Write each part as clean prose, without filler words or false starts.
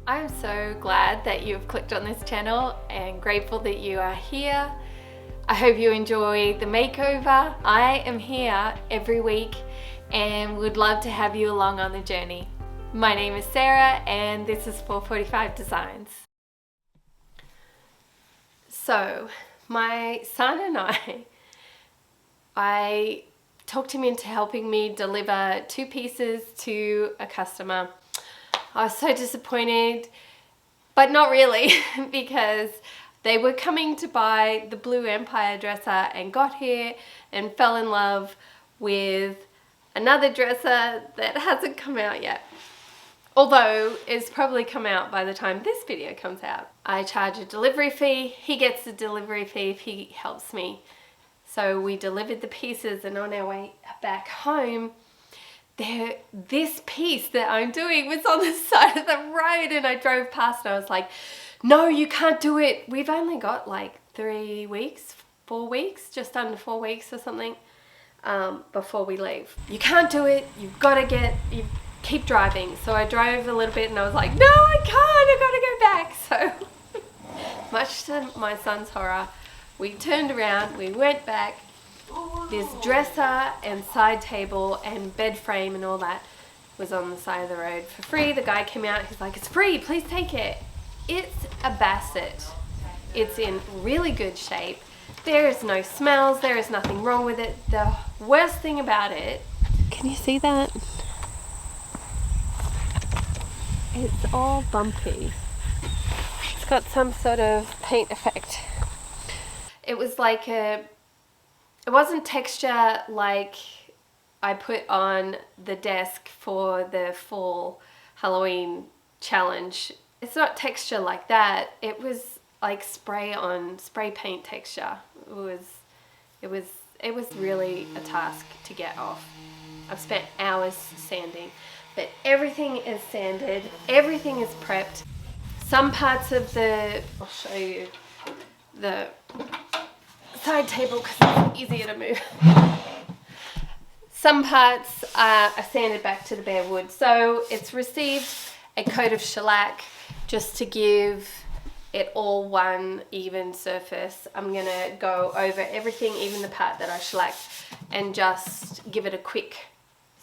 I'm so glad that you've clicked on this channel and grateful that you are here. I hope you enjoy the makeover. I am here every week and would love to have you along on the journey. My name is Sarah and this is 445 Designs. So my son and I talked him into helping me deliver 2 pieces to a customer. I was so disappointed, but not really, because they were coming to buy the Blue Empire dresser and got here and fell in love with another dresser that hasn't come out yet. Although it's probably come out by the time this video comes out. I charge a delivery fee, he gets the delivery fee if he helps me. So we delivered the pieces, and on our way back home, this piece that I'm doing was on the side of the road, and I drove past and I was like, no, you can't do it. We've only got like 3 weeks, 4 weeks, just under 4 weeks or something before we leave. You can't do it. You've got to keep driving. So I drove a little bit and I was like, no, I can't. I got to go back. So much to my son's horror, we turned around, we went back. This dresser and side table and bed frame and all that was on the side of the road for free. The guy came out, he's like, it's free, please take it. It's a Bassett. It's in really good shape. There is no smells, there is nothing wrong with it. The worst thing about it, can you see that? It's all bumpy. It's got some sort of paint effect. It was like it wasn't texture like I put on the desk for the fall Halloween challenge. It's not texture like that. It was like spray paint texture. It was really a task to get off. I've spent hours sanding, but everything is sanded, everything is prepped. Some parts of I'll show you the side table because it's easier to move. Some parts are sanded back to the bare wood, so it's received a coat of shellac just to give it all one even surface. I'm gonna go over everything, even the part that I shellacked, and just give it a quick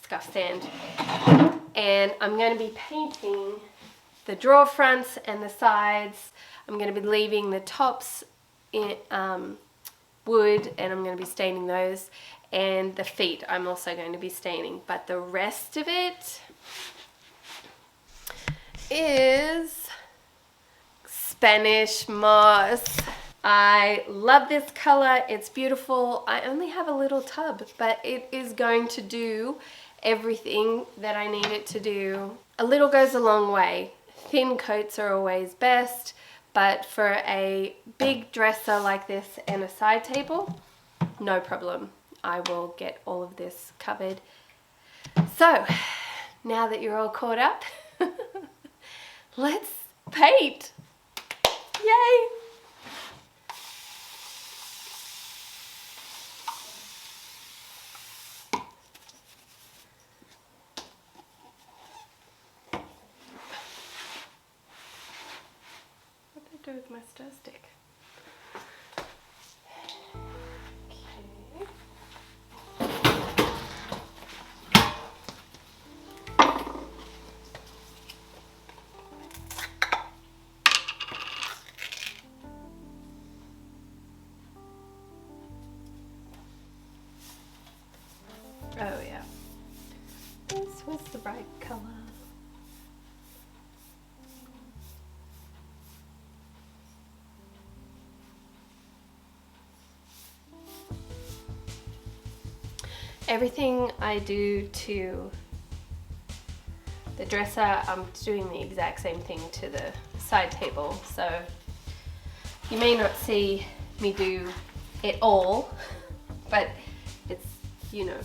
scuff sand. And I'm going to be painting the drawer fronts and the sides. I'm going to be leaving the tops in wood, and I'm going to be staining those, and the feet I'm also going to be staining, but the rest of it is Spanish moss. I love this color, it's beautiful. I only have a little tub, but it is going to do everything that I need it to do. A little goes a long way. Thin coats are always best, but for a big dresser like this and a side table, no problem. I will get all of this covered. So, now that you're all caught up, let's paint. Yay! What do I do with my stir stick? Oh yeah, this was the right color. Everything I do to the dresser, I'm doing the exact same thing to the side table. So you may not see me do it all, but it's, you know,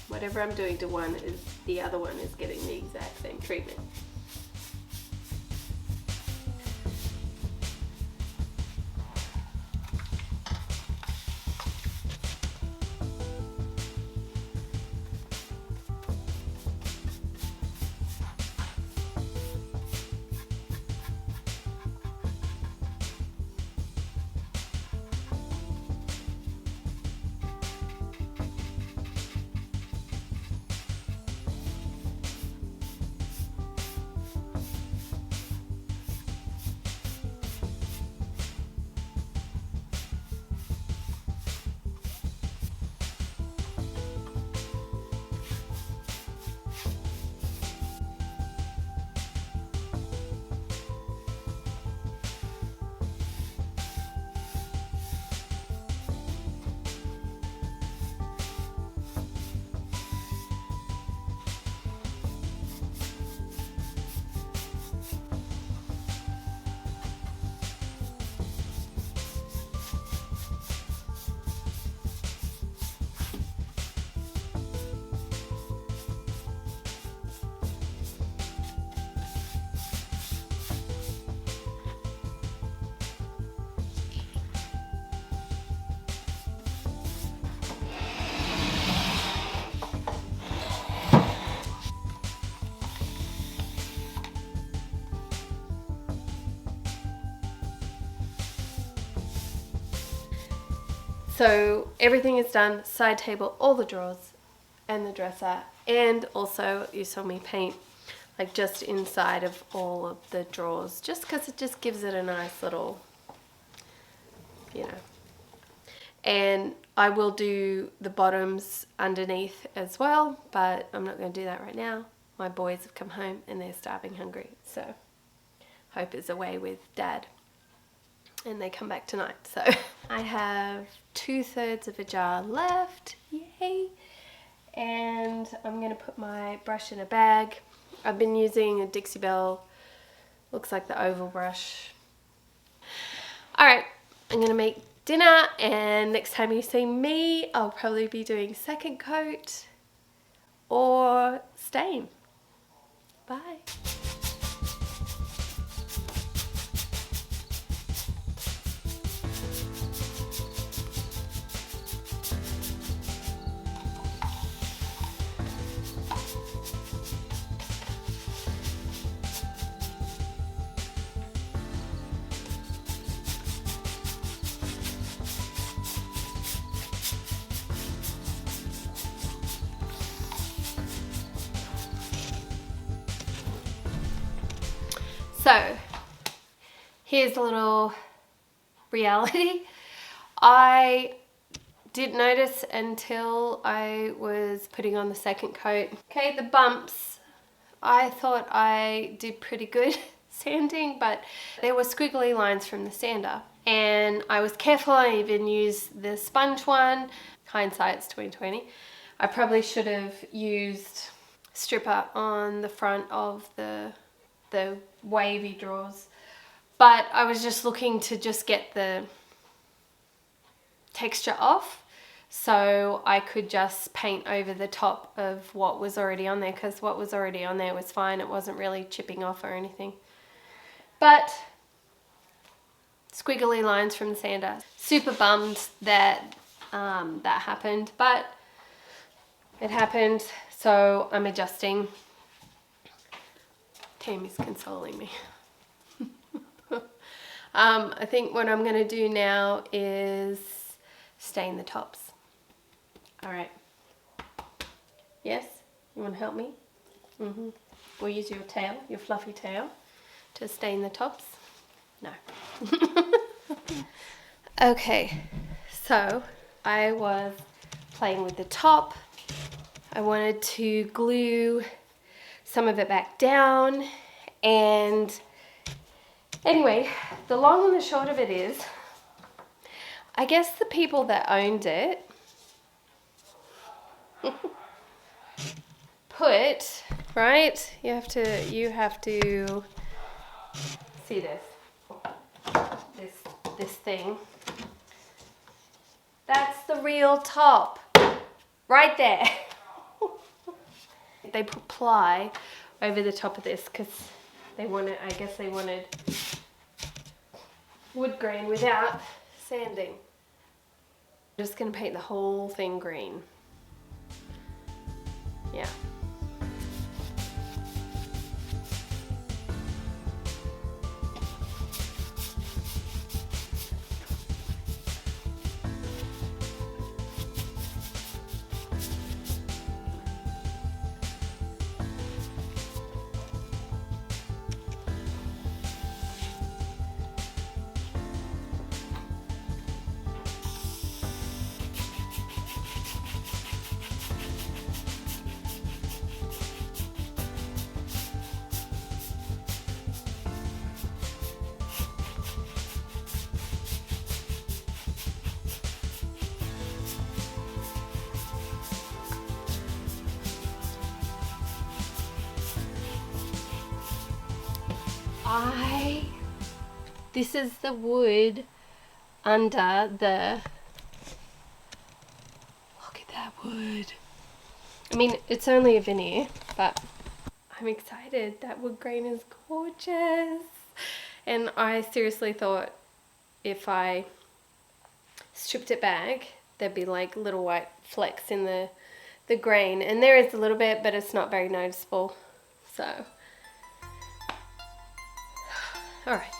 whatever I'm doing to one is the other one is getting the exact same treatment. So everything is done, side table, all the drawers and the dresser, and also you saw me paint like just inside of all of the drawers, just because it just gives it a nice little, you know. And I will do the bottoms underneath as well, but I'm not going to do that right now. My boys have come home and they're starving hungry, so Hope is away with Dad and they come back tonight. So I have 2/3 of a jar left, yay! And I'm going to put my brush in a bag. I've been using a Dixie Belle, looks like the oval brush. Alright, I'm going to make dinner, and next time you see me I'll probably be doing second coat or stain. Bye. So, here's a little reality. I didn't notice until I was putting on the second coat. Okay, the bumps, I thought I did pretty good sanding, but there were squiggly lines from the sander. And I was careful, I even used the sponge one. Hindsight's 2020. I probably should have used stripper on the front of the wavy drawers, but I was just looking to just get the texture off so I could just paint over the top of what was already on there, because what was already on there was fine. It wasn't really chipping off or anything, but squiggly lines from the sander. Super bummed that that happened, but it happened, so I'm adjusting. Tammy's consoling me. I think what I'm going to do now is stain the tops. Alright. Yes? You want to help me? We'll use your tail, your fluffy tail, to stain the tops. No. Okay, so I was playing with the top. I wanted to glue some of it back down, and anyway, the long and the short of it is, I guess the people that owned it put, right, you have to see this thing, that's the real top right there. They put ply over the top of this because they wanted, I guess they wanted wood grain without sanding. I'm just going to paint the whole thing green. Yeah. This is the wood under the, look at that wood. I mean, it's only a veneer, but I'm excited. That wood grain is gorgeous. And I seriously thought if I stripped it back, there'd be like little white flecks in the grain. And there is a little bit, but it's not very noticeable. So, all right.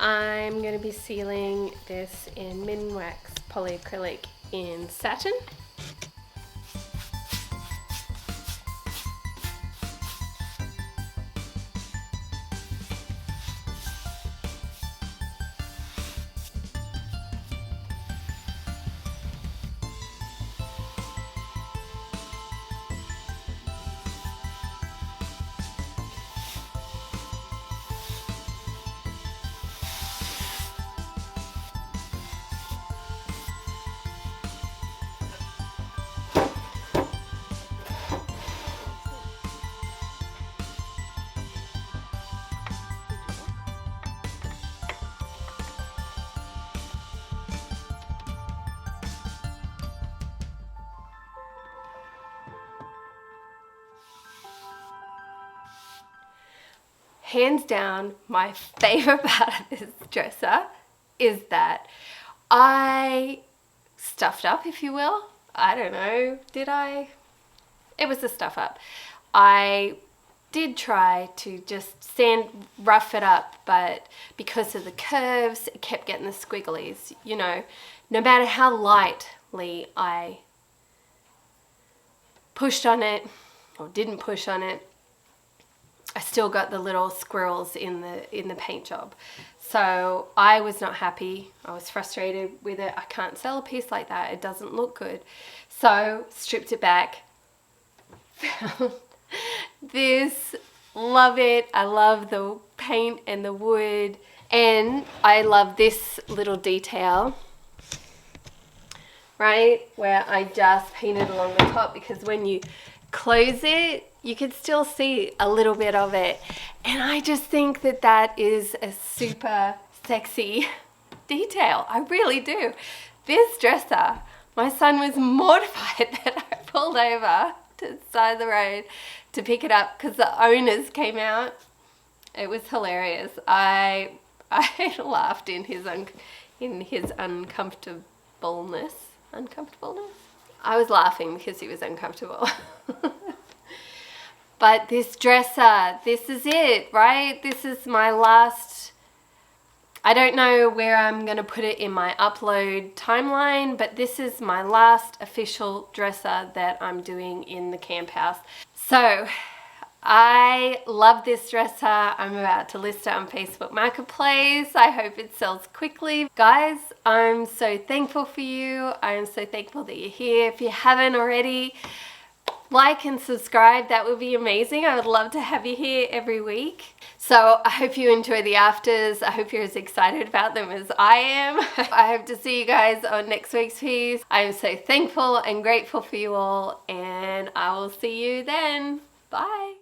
I'm going to be sealing this in Minwax Polycrylic in Satin. Hands down, my favorite part of this dresser is that I stuffed up, if you will. I don't know, did I? It was a stuff up. I did try to just rough it up, but because of the curves, it kept getting the squigglies. You know, no matter how lightly I pushed on it or didn't push on it, I still got the little squirrels in the paint job. So I was not happy. I was frustrated with it. I can't sell a piece like that. It doesn't look good. So stripped it back. Found this. Love it. I love the paint and the wood. And I love this little detail, right? Where I just painted along the top, because when you close it, you can still see a little bit of it. And I just think that that is a super sexy detail. I really do. This dresser, my son was mortified that I pulled over to the side of the road to pick it up because the owners came out. It was hilarious. I laughed in his uncomfortableness. I was laughing because he was uncomfortable. But this dresser, this is it, right? This is my last, I don't know where I'm going to put it in my upload timeline, but this is my last official dresser that I'm doing in the camp house. So I love this dresser. I'm about to list it on Facebook Marketplace. I hope it sells quickly. Guys, I'm so thankful for you. I am so thankful that you're here. If you haven't already, like and subscribe. That would be amazing. I would love to have you here every week. So I hope you enjoy the afters. I hope you're as excited about them as I am. I hope to see you guys on next week's piece. I am so thankful and grateful for you all, and I will see you then. Bye.